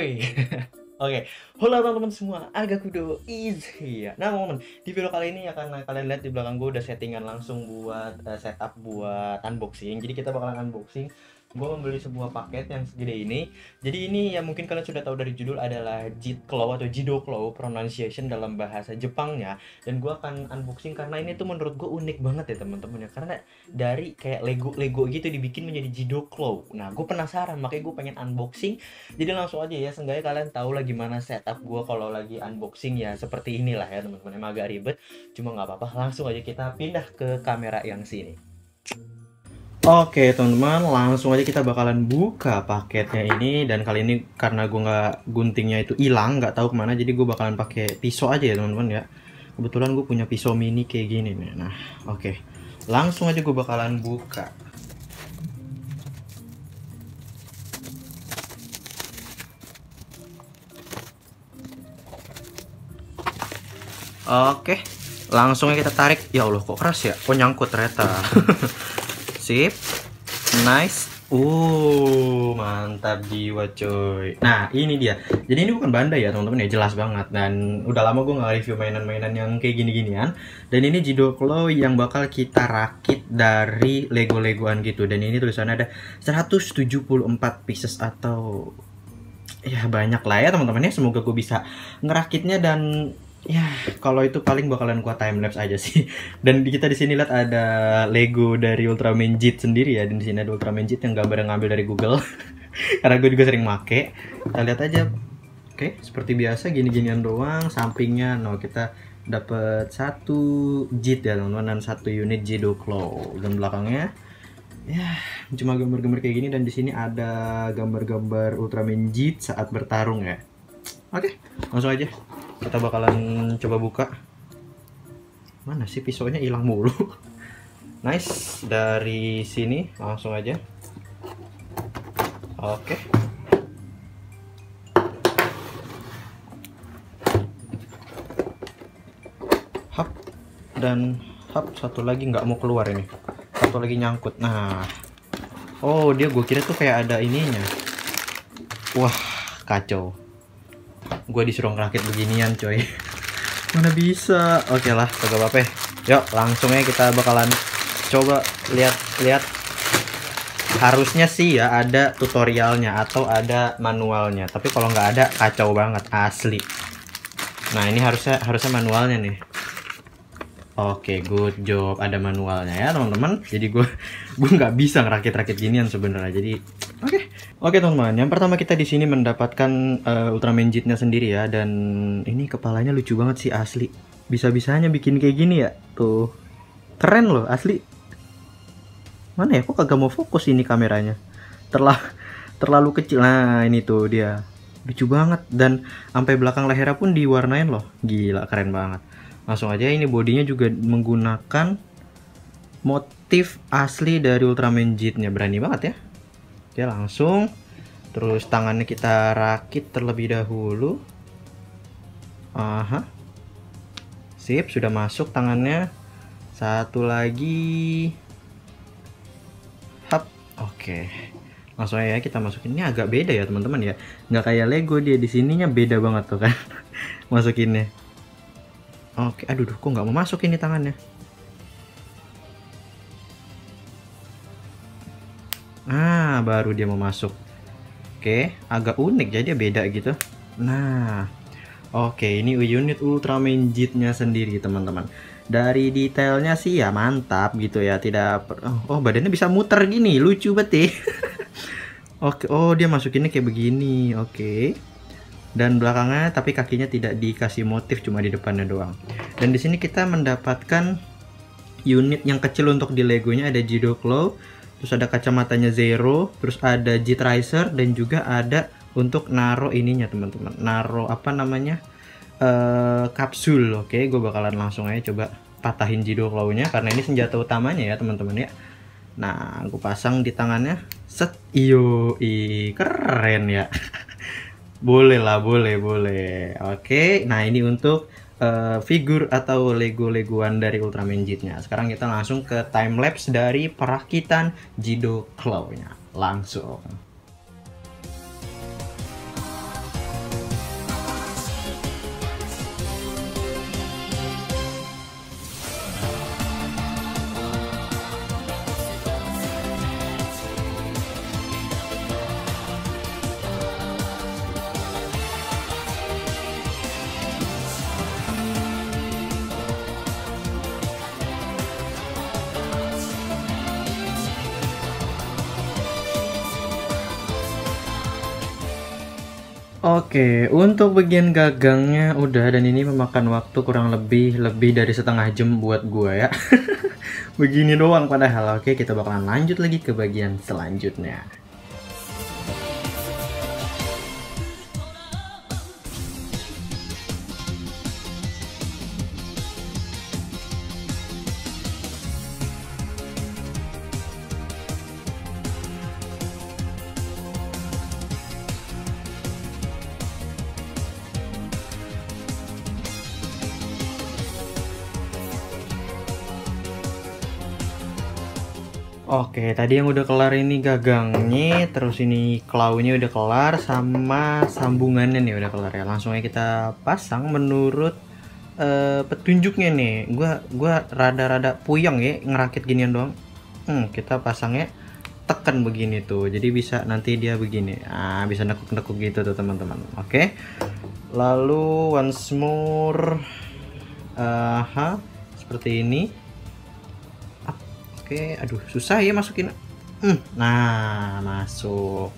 Woi, oke. Halo teman-teman semua, Aga Kudo is here. Nah, teman-teman, di video kali ini ya karena kalian lihat di belakang gue udah settingan langsung buat setup buat unboxing. Jadi kita bakalan unboxing. Gue membeli sebuah paket yang segede ini. Jadi ini ya mungkin kalian sudah tahu dari judul adalah JIT Claw atau Jido Claw pronunciation dalam bahasa Jepangnya. Dan gue akan unboxing karena ini tuh menurut gue unik banget ya teman-teman ya. Karena dari kayak Lego gitu dibikin menjadi Jido Claw. Nah, gue penasaran makanya gue pengen unboxing. Jadi langsung aja ya, seenggaknya kalian tahu lah gimana setup gue kalau lagi unboxing ya seperti inilah ya teman-teman. Emang agak ribet, cuma nggak apa-apa. Langsung aja kita pindah ke kamera yang sini. Oke teman-teman, langsung aja kita bakalan buka paketnya ini. Dan kali ini karena gue nggak, guntingnya itu hilang, nggak tahu kemana, jadi gue bakalan pakai pisau aja ya teman-teman ya. Kebetulan gue punya pisau mini kayak gini nih. Nah oke, langsung aja gue bakalan buka. Oke, langsung aja kita tarik. Ya Allah, kok keras ya? Kok nyangkut ternyata. Sip, nice. Mantap jiwa coy. Nah ini dia. Jadi ini bukan Bandai ya teman-teman ya, jelas banget. Dan udah lama gue nggak review mainan-mainan yang kayak gini-ginian. Dan ini Jido Claw yang bakal kita rakit dari Lego-Legoan gitu. Dan ini tulisannya ada 174 pieces atau ya banyak lah ya teman-teman ya. Semoga gue bisa ngerakitnya dan ya kalau itu paling bakalan gua time lapse aja sih. Dan kita di sini lihat ada Lego dari Ultraman JIT sendiri ya. Dan di sini ada Ultraman JIT yang gambar ngambil dari Google. Karena gue juga sering make. Kita lihat aja. Oke, seperti biasa gini-ginian doang. Sampingnya no, kita dapat satu JIT ya teman-teman, dan satu unit Jido Claw. Dan belakangnya ya cuma gambar-gambar kayak gini. Dan di sini ada gambar-gambar Ultraman JIT saat bertarung ya. Oke, langsung aja kita bakalan coba buka. Mana sih pisaunya, hilang mulu. Nice, dari sini langsung aja. Oke. Hap, dan hap, satu lagi nggak mau keluar ini. Satu lagi nyangkut. Nah, oh dia, gue kira tuh kayak ada ininya. Wah, kacau. Gue disuruh ngerakit beginian coy. Mana bisa. Oke lah, kagak apa-apa. Yuk langsung aja kita bakalan coba lihat. Harusnya sih ya ada tutorialnya atau ada manualnya, tapi kalau nggak ada kacau banget asli. Nah ini harusnya manualnya nih. Oke, good job, ada manualnya ya teman-teman. Jadi gue nggak bisa ngerakit ginian sebenarnya. Jadi oke teman-teman. Yang pertama kita di sini mendapatkan Ultraman JIT-nya sendiri ya. Dan ini kepalanya lucu banget sih asli. Bisa-bisanya bikin kayak gini ya. Tuh, keren loh asli. Mana ya? Kok kagak mau fokus ini kameranya? Terlalu kecil. Nah ini tuh dia. Lucu banget. Dan sampai belakang lehernya pun diwarnain loh. Gila, keren banget. Langsung aja, ini bodinya juga menggunakan motif asli dari Ultraman JIT-nya. Berani banget ya. Oke, langsung. Terus tangannya kita rakit terlebih dahulu. Aha. Sip, sudah masuk tangannya. Satu lagi. Hap. Oke. Langsung aja kita masukin. Ini agak beda ya teman-teman ya. Nggak kayak Lego, dia di sininya beda banget tuh kan. Masukinnya. Oke, aduh, kok nggak mau masuk ini tangannya. Nah, baru dia mau masuk. Oke, agak unik jadi beda gitu. Nah, oke, ini unit Ultraman JIT-nya sendiri teman-teman. Dari detailnya sih ya mantap gitu ya, tidak oh badannya bisa muter gini, lucu banget. Oke, oh dia masukinnya kayak begini. Oke. Dan belakangnya tapi kakinya tidak dikasih motif, cuma di depannya doang. Dan di sini kita mendapatkan unit yang kecil untuk di Legonya, ada Jido Claw, terus ada kacamatanya Zero, terus ada JIT Racer, dan juga ada untuk naro ininya teman-teman, naro apa namanya, kapsul. Oke, gue bakalan langsung aja coba patahin Jido Claw-nya karena ini senjata utamanya ya teman-teman ya. Nah, gue pasang di tangannya. Set, iyo, keren ya. Boleh lah, boleh. Oke, nah ini untuk figur atau Lego-Legoan dari Ultraman JIT-nya. Sekarang kita langsung ke time lapse dari perakitan Jido Claw-nya. Langsung. Oke, untuk bagian gagangnya udah, dan ini memakan waktu kurang lebih dari setengah jam buat gua ya. Begini doang padahal. Oke, kita bakalan lanjut lagi ke bagian selanjutnya. Oke, tadi yang udah kelar ini gagangnya, terus ini klaunya udah kelar, sama sambungannya nih udah kelar ya. Langsung aja kita pasang menurut petunjuknya nih. Gua rada-rada puyeng ya ngerakit ginian doang. Kita pasangnya tekan begini tuh. Jadi bisa nanti dia begini. Ah, bisa nekuk-nekuk gitu tuh teman-teman. Oke. Lalu once more seperti ini. Oke, aduh susah ya masukin. Nah, masuk.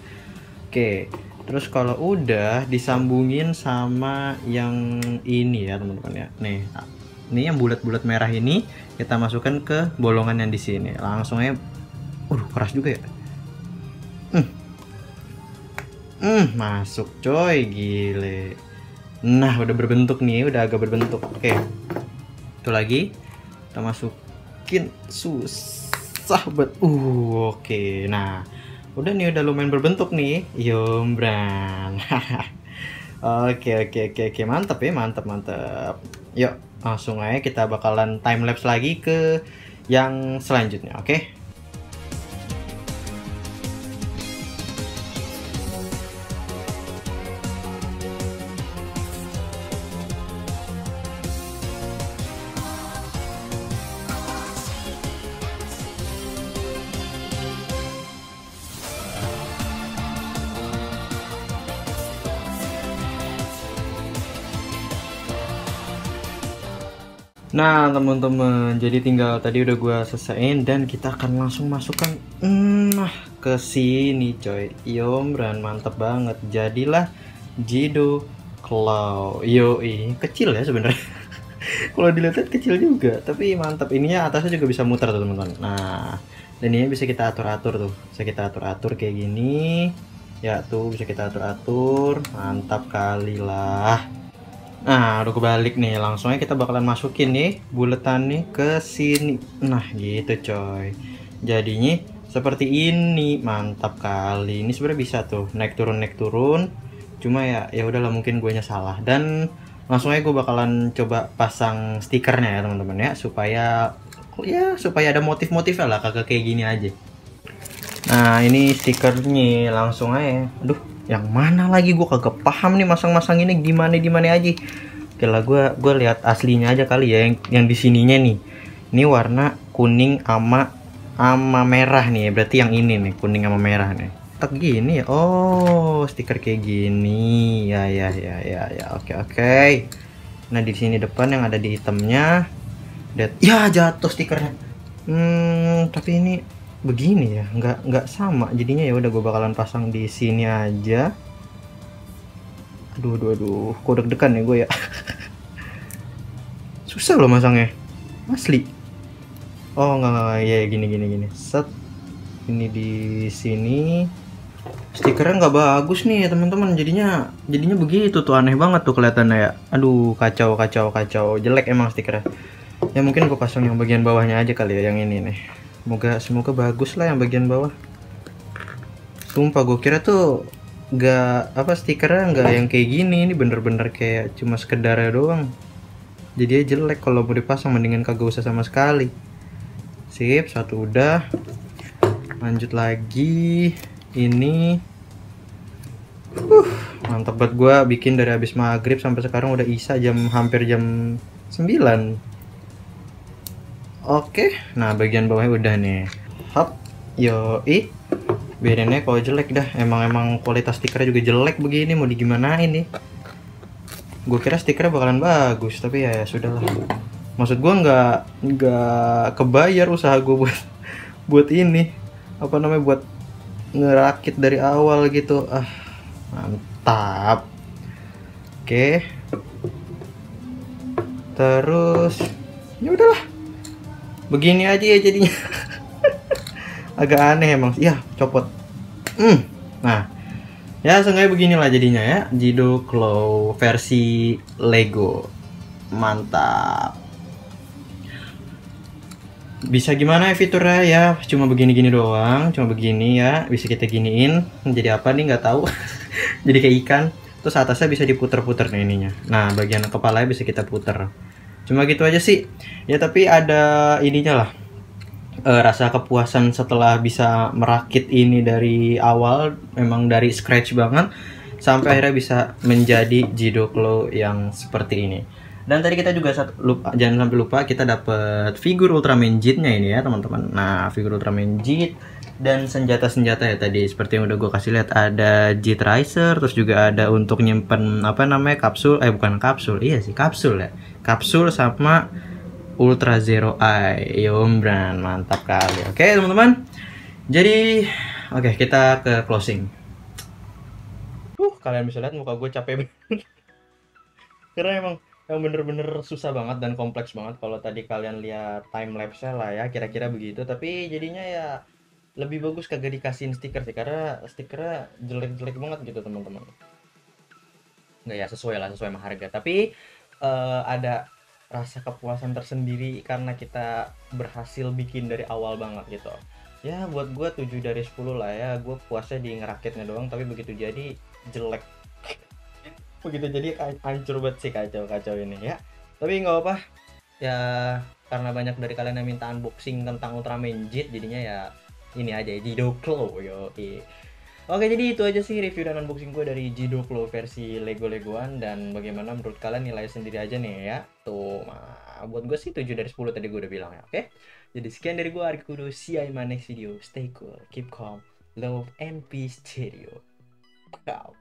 Oke, terus kalau udah disambungin sama yang ini ya teman-teman ya. Nih, ini yang bulat-bulat merah ini kita masukkan ke bolongan yang di sini. Langsung aja. Keras juga ya. Masuk coy, gile. Nah, udah berbentuk nih, udah agak berbentuk. Oke. Itu lagi kita masukin sahabat. Oke. Nah, udah nih, udah lumayan berbentuk nih. Yombran. Oke. Mantap ya, mantap. Yuk, langsung aja kita bakalan time lapse lagi ke yang selanjutnya, oke? Nah teman-teman, jadi tinggal tadi udah gua selesaiin dan kita akan langsung masukkan ke sini coy. Yombran, mantap banget. Jadilah Jido Claw. Yoi, kecil ya sebenarnya. Kalau dilihat kecil juga, tapi mantap. Ininya atasnya juga bisa muter tuh teman-teman. Nah, dan ini bisa kita atur-atur tuh. Bisa kita atur-atur kayak gini. Ya tuh bisa kita atur-atur. Mantap kali lah. Nah, udah kebalik nih. Langsung aja kita bakalan masukin nih buletan nih ke sini. Nah, gitu coy. Jadinya seperti ini. Mantap kali. Ini sebenarnya bisa tuh naik turun. Cuma ya udahlah, mungkin guanya salah. Dan langsung aja gue bakalan coba pasang stikernya ya teman-teman ya, supaya ada motif-motifnya lah, kagak kayak gini aja. Nah, ini stikernya langsung aja. Aduh, yang mana lagi, gue kagak paham nih masang-masang ini gimana aja. Oke lah, gue lihat aslinya aja kali ya, yang di sininya nih. Ini warna kuning ama merah nih, berarti yang ini nih, kuning sama merah nih. Tak gini ya. Oh, stiker kayak gini. Ya. Oke. Nah, di sini depan yang ada di hitamnya. Ya, jatuh stikernya. Tapi ini begini ya, nggak sama jadinya. Ya udah, gue bakalan pasang di sini aja. Aduh, kok deg-degan ya gue ya. Susah loh masangnya, asli. Oh nggak, ya gini. Set, ini di sini stikernya nggak bagus nih ya teman-teman. Jadinya begitu tuh, aneh banget tuh kelihatannya ya. Aduh, kacau, jelek emang stikernya. Ya mungkin gue pasang yang bagian bawahnya aja kali ya, yang ini nih. Semoga bagus lah yang bagian bawah. Sumpah gue kira tuh stikernya nggak yang kayak gini. Ini bener-bener kayak cuma sekedar doang. Jadi jelek, kalau mau dipasang mendingan kagak usah sama sekali. Sip, satu udah. Lanjut lagi. Ini mantap banget, gue bikin dari habis maghrib sampai sekarang udah isya, hampir jam 9. Oke, nah bagian bawahnya udah nih. Hop, yoi. Biarinnya kalau jelek dah, emang kualitas stikernya juga jelek begini, mau digimanain nih. Gue kira stikernya bakalan bagus, tapi ya sudahlah. Maksud gue nggak kebayar usaha gue buat ini, buat ngerakit dari awal gitu. Mantap. Oke. Terus ya udahlah. Begini aja ya jadinya. Agak aneh emang. Ya, copot. Nah, ya sengaja beginilah jadinya ya. Jido Claw versi Lego. Mantap. Bisa gimana ya fiturnya ya? Cuma begini-gini doang, cuma begini ya. Bisa kita giniin. Jadi apa nih nggak tahu. Jadi kayak ikan. Terus atasnya bisa diputer-puter nih ininya. Nah, bagian kepalanya bisa kita puter. Cuma gitu aja sih. Ya tapi ada ininya lah. Rasa kepuasan setelah bisa merakit ini dari awal, memang dari scratch banget sampai akhirnya bisa menjadi Jido Claw yang seperti ini. Dan tadi kita juga jangan sampai lupa kita dapat figur Ultraman Jit-nya ini ya teman-teman. Nah, figur Ultraman Jit dan senjata-senjata ya tadi seperti yang udah gue kasih lihat, ada Jit Riser, terus juga ada untuk nyimpen apa namanya kapsul, bukan kapsul, iya sih kapsul ya, kapsul sama Ultra Zero Eye Yombran, mantap kali. Oke teman-teman, jadi oke kita ke closing. Kalian bisa lihat muka gue capek banget. Karena emang yang bener-bener susah banget dan kompleks banget. Kalau tadi kalian lihat time lapse-nya lah ya, kira-kira begitu. Tapi jadinya ya lebih bagus kagak dikasihin stiker sih, karena stikernya jelek-jelek banget gitu teman-teman. Nggak ya, sesuai lah, sesuai sama harga. Tapi ada rasa kepuasan tersendiri karena kita berhasil bikin dari awal banget gitu. Ya buat gue 7 dari 10 lah ya. Gue puasnya di ngerakitnya doang, tapi begitu jadi jelek. Begitu jadi hancur banget sih, kacau ini ya. Tapi nggak apa ya, karena banyak dari kalian yang minta unboxing tentang Ultraman Jit, jadinya ya ini aja Jido Claw yo. Oke, jadi itu aja sih review dan unboxing gue dari Jido Claw versi Lego-Legoan. Dan bagaimana menurut kalian, nilai sendiri aja nih ya. Tuh, buat gue sih 7 dari 10 tadi gue udah bilang ya, oke? Jadi sekian dari gue, Ari Kudo. See you in my next video. Stay cool, keep calm, love and peace, cheerio. Ciao.